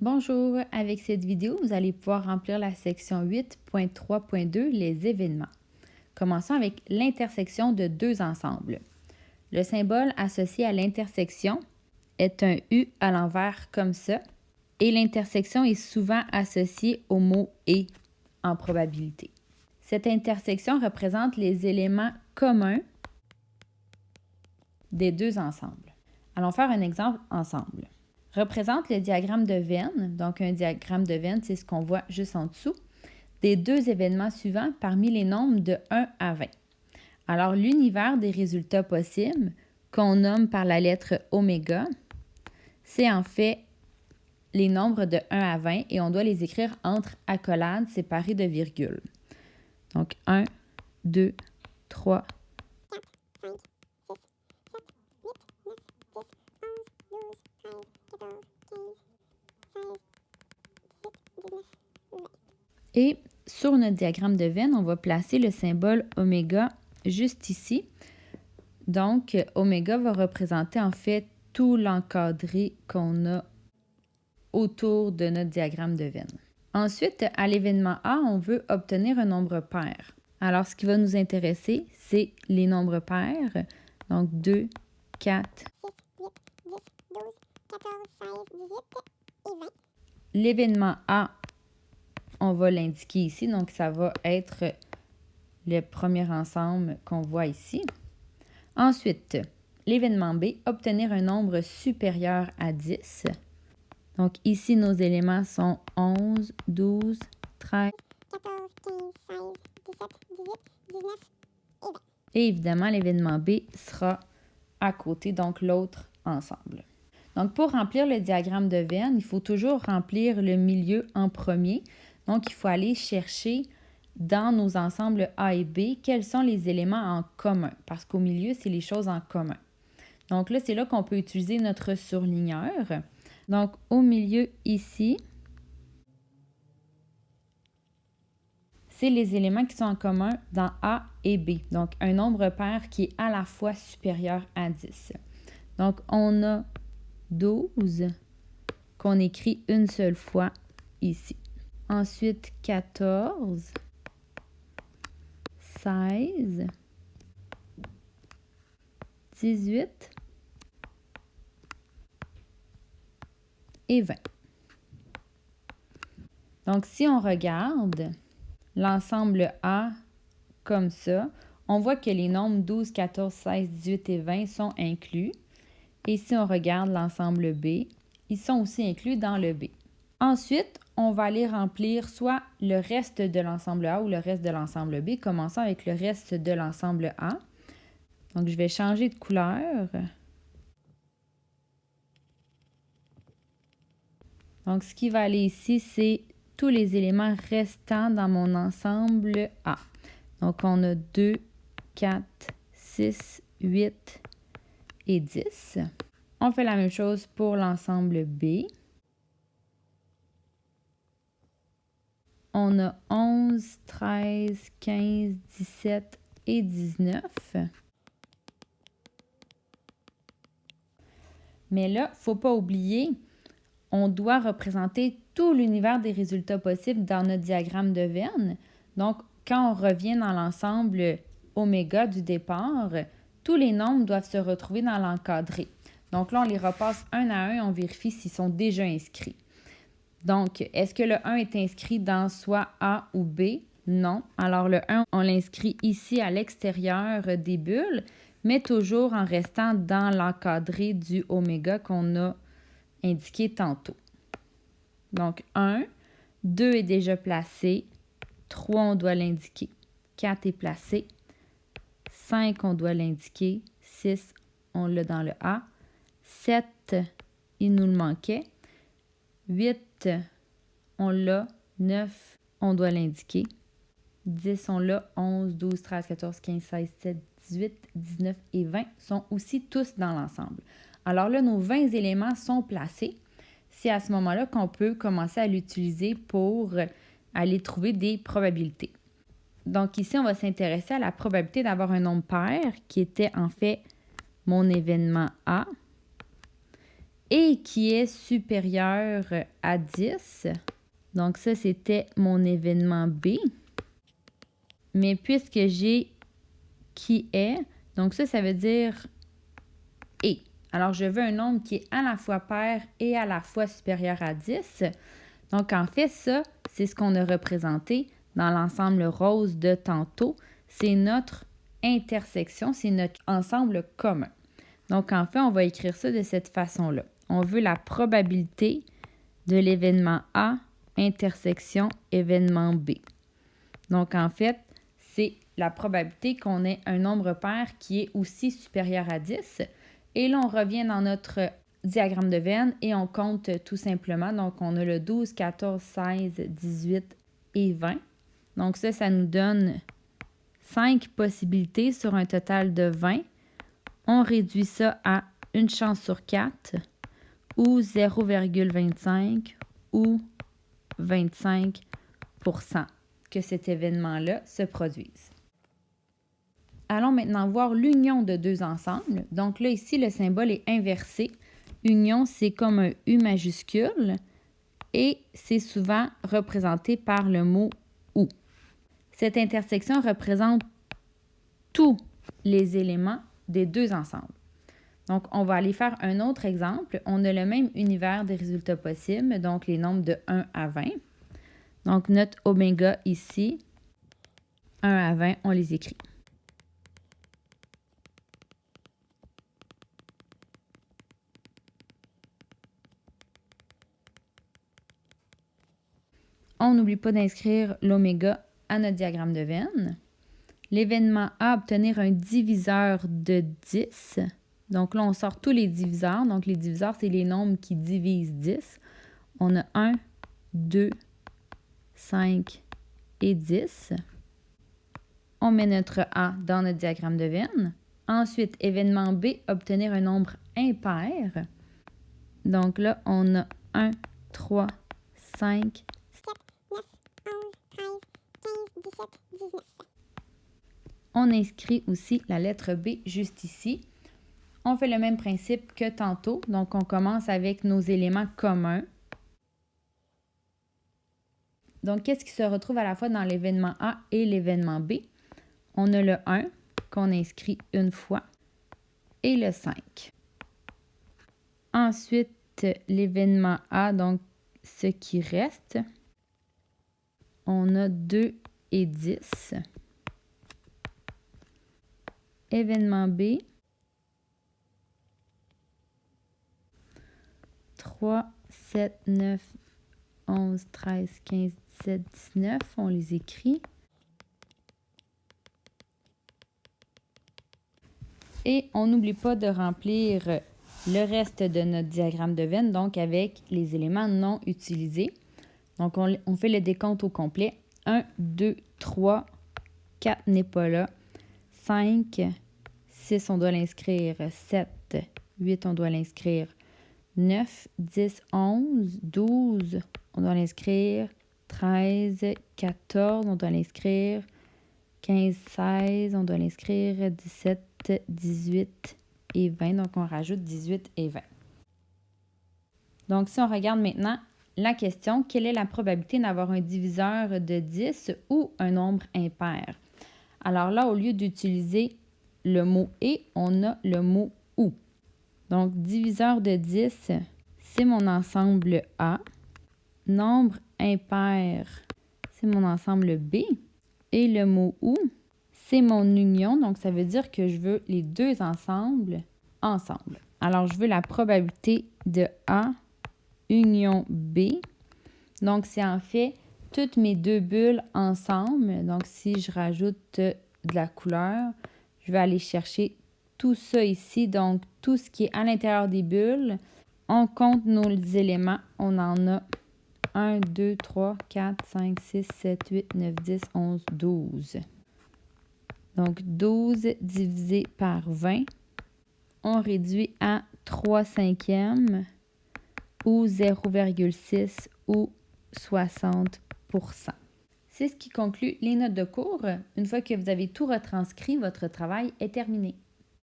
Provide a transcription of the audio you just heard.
Bonjour, avec cette vidéo, vous allez pouvoir remplir la section 8.3.2, les événements. Commençons avec l'intersection de deux ensembles. Le symbole associé à l'intersection est un U à l'envers comme ça, et l'intersection est souvent associée au mot « et » en probabilité. Cette intersection représente les éléments communs des deux ensembles. Allons faire un exemple ensemble. Représente le diagramme de Venn. Donc, un diagramme de Venn, c'est ce qu'on voit juste en dessous, des deux événements suivants parmi les nombres de 1 à 20. Alors, l'univers des résultats possibles, qu'on nomme par la lettre oméga, c'est en fait les nombres de 1 à 20 et on doit les écrire entre accolades séparées de virgules. Donc, 1, 2, 3, 4, et sur notre diagramme de Venn, on va placer le symbole oméga juste ici. Donc, oméga va représenter en fait tout l'encadré qu'on a autour de notre diagramme de Venn. Ensuite, à l'événement A, on veut obtenir un nombre pair. Alors, ce qui va nous intéresser, c'est les nombres pairs. Donc, 2, 4, 6, 8, 10, 12, 14, 16, 18 et 20. L'événement A, on va l'indiquer ici. Donc, ça va être le premier ensemble qu'on voit ici. Ensuite, l'événement B, obtenir un nombre supérieur à 10. Donc, ici, nos éléments sont 11, 12, 13, 14, 15, 16, 17, 18, 19 et 20. Et évidemment, l'événement B sera à côté, donc l'autre ensemble. Donc, pour remplir le diagramme de Venn, il faut toujours remplir le milieu en premier. Donc, il faut aller chercher dans nos ensembles A et B quels sont les éléments en commun, parce qu'au milieu, c'est les choses en commun. Donc là, c'est là qu'on peut utiliser notre surligneur. Donc, au milieu ici, c'est les éléments qui sont en commun dans A et B. Donc, un nombre pair qui est à la fois supérieur à 10. Donc, on a 12 qu'on écrit une seule fois ici. Ensuite, 14, 16, 18 et 20. Donc, si on regarde l'ensemble A comme ça, on voit que les nombres 12, 14, 16, 18 et 20 sont inclus. Et si on regarde l'ensemble B, ils sont aussi inclus dans le B. Ensuite, on va aller remplir soit le reste de l'ensemble A ou le reste de l'ensemble B. Commençons avec le reste de l'ensemble A. Donc, je vais changer de couleur. Donc, ce qui va aller ici, c'est tous les éléments restants dans mon ensemble A. Donc, on a 2, 4, 6, 8 et 10. On fait la même chose pour l'ensemble B. On a 11, 13, 15, 17 et 19. Mais là, il ne faut pas oublier, on doit représenter tout l'univers des résultats possibles dans notre diagramme de Venn. Donc, quand on revient dans l'ensemble oméga du départ, tous les nombres doivent se retrouver dans l'encadré. Donc là, on les repasse un à un, on vérifie s'ils sont déjà inscrits. Donc, est-ce que le 1 est inscrit dans soit A ou B? Non. Alors, le 1, on l'inscrit ici à l'extérieur des bulles, mais toujours en restant dans l'encadré du oméga qu'on a indiqué tantôt. Donc, 1, 2 est déjà placé, 3, on doit l'indiquer, 4 est placé, 5, on doit l'indiquer, 6, on l'a dans le A, 7, il nous le manquait, 8, on l'a, 9, on doit l'indiquer, 10, on l'a, 11, 12, 13, 14, 15, 16, 17, 18, 19 et 20 sont aussi tous dans l'ensemble. Alors là, nos 20 éléments sont placés. C'est à ce moment-là qu'on peut commencer à l'utiliser pour aller trouver des probabilités. Donc ici, on va s'intéresser à la probabilité d'avoir un nombre pair qui était en fait mon événement A. et qui est supérieur à 10. Donc ça, c'était mon événement B. Mais puisque j'ai qui est, donc ça veut dire et. Alors, je veux un nombre qui est à la fois pair et à la fois supérieur à 10. Donc, en fait, ça, c'est ce qu'on a représenté dans l'ensemble rose de tantôt. C'est notre intersection, c'est notre ensemble commun. Donc, en fait, on va écrire ça de cette façon-là. On veut la probabilité de l'événement A intersection événement B. Donc, en fait, c'est la probabilité qu'on ait un nombre pair qui est aussi supérieur à 10. Et là, on revient dans notre diagramme de Venn et on compte tout simplement. Donc, on a le 12, 14, 16, 18 et 20. Donc, ça nous donne 5 possibilités sur un total de 20. On réduit ça à une chance sur 4 ou 0,25 ou 25 % que cet événement-là se produise. Allons maintenant voir l'union de deux ensembles. Donc là, ici, le symbole est inversé. Union, c'est comme un U majuscule et c'est souvent représenté par le mot OU. Cette intersection représente tous les éléments des deux ensembles. Donc, on va aller faire un autre exemple. On a le même univers des résultats possibles, donc les nombres de 1 à 20. Donc, notre oméga ici, 1 à 20, on les écrit. On n'oublie pas d'inscrire l'oméga à notre diagramme de Venn. L'événement A, obtenir un diviseur de 10. Donc là, on sort tous les diviseurs. Donc les diviseurs, c'est les nombres qui divisent 10. On a 1, 2, 5 et 10. On met notre A dans notre diagramme de Venn. Ensuite, événement B, obtenir un nombre impair. Donc là, on a 1, 3, 5, 19. On inscrit aussi la lettre B juste ici. On fait le même principe que tantôt. Donc, on commence avec nos éléments communs. Donc, qu'est-ce qui se retrouve à la fois dans l'événement A et l'événement B? On a le 1 qu'on inscrit une fois et le 5. Ensuite, l'événement A, donc ce qui reste, on a 2 et 10. Événement B, 3, 7, 9, 11, 13, 15, 17, 19. On les écrit. Et on n'oublie pas de remplir le reste de notre diagramme de Venn, donc avec les éléments non utilisés. Donc, on fait le décompte au complet. 1, 2, 3, 4 n'est pas là. 5, 6, on doit l'inscrire. 7, 8, on doit l'inscrire. 9, 10, 11, 12, on doit l'inscrire. 13, 14, on doit l'inscrire. 15, 16, on doit l'inscrire. 17, 18 et 20. Donc, on rajoute 18 et 20. Donc, si on regarde maintenant la question, quelle est la probabilité d'avoir un diviseur de 10 ou un nombre impair? Alors là, au lieu d'utiliser le mot « et », on a le mot « ou ». Donc, diviseur de 10, c'est mon ensemble A. Nombre impair, c'est mon ensemble B. Et le mot « ou », c'est mon union. Donc, ça veut dire que je veux les deux ensembles ensemble. Alors, je veux la probabilité de A union B. Donc, c'est en fait toutes mes deux bulles ensemble. Donc, si je rajoute de la couleur, je vais aller chercher tout ça ici. Donc, tout ce qui est à l'intérieur des bulles. On compte nos éléments. On en a 1, 2, 3, 4, 5, 6, 7, 8, 9, 10, 11, 12. Donc, 12 divisé par 20. On réduit à 3 cinquièmes ou 0,6 ou 60 %. C'est ce qui conclut les notes de cours. Une fois que vous avez tout retranscrit, votre travail est terminé.